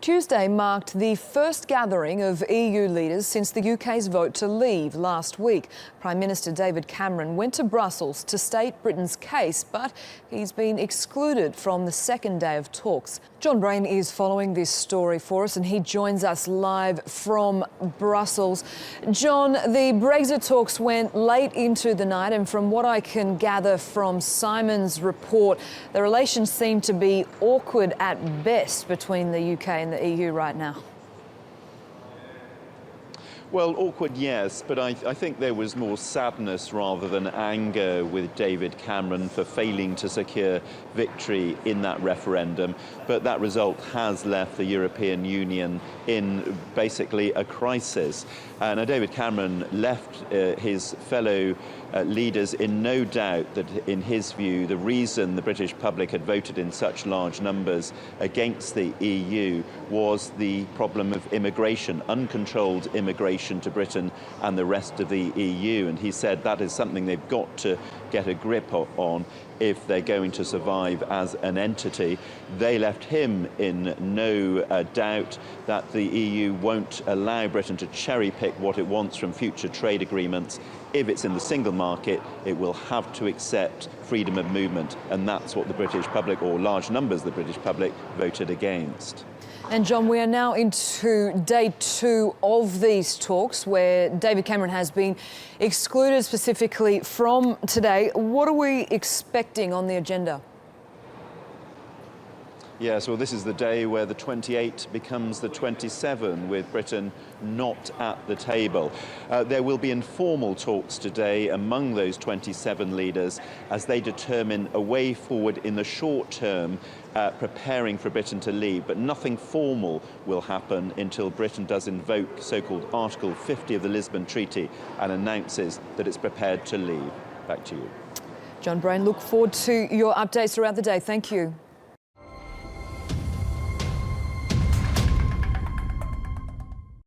Tuesday marked the first gathering of EU leaders since the UK's vote to leave last week. Prime Minister David Cameron went to Brussels to state Britain's case, but he's been excluded from the second day of talks. Jon Brain is following this story for us and he joins us live from Brussels. Jon, the Brexit talks went late into the night and from what I can gather from Simon's report, the relations seem to be awkward at best between the UK and the EU right now. Well, awkward, yes, but I think there was more sadness rather than anger with David Cameron for failing to secure victory in that referendum. But that result has left the European Union in basically a crisis. Now, David Cameron left his fellow leaders in no doubt that, in his view, the reason the British public had voted in such large numbers against the EU was the problem of immigration, uncontrolled immigration to Britain and the rest of the EU. And he said that is something they've got to get a grip on if they're going to survive as an entity. They left him in no doubt that the EU won't allow Britain to cherry pick what it wants from future trade agreements. If it's in the single market, it will have to accept freedom of movement. And that's what the British public, or large numbers of the British public, voted against. And Jon, we are now into day 2 of these talks where David Cameron has been excluded specifically from today. What are we expecting on the agenda? Yes, well, this is the day where the 28 becomes the 27, with Britain not at the table. There will be informal talks today among those 27 leaders as they determine a way forward in the short term, preparing for Britain to leave. But nothing formal will happen until Britain does invoke so-called Article 50 of the Lisbon Treaty and announces that it's prepared to leave. Back to you. Jon Brain, look forward to your updates throughout the day. Thank you.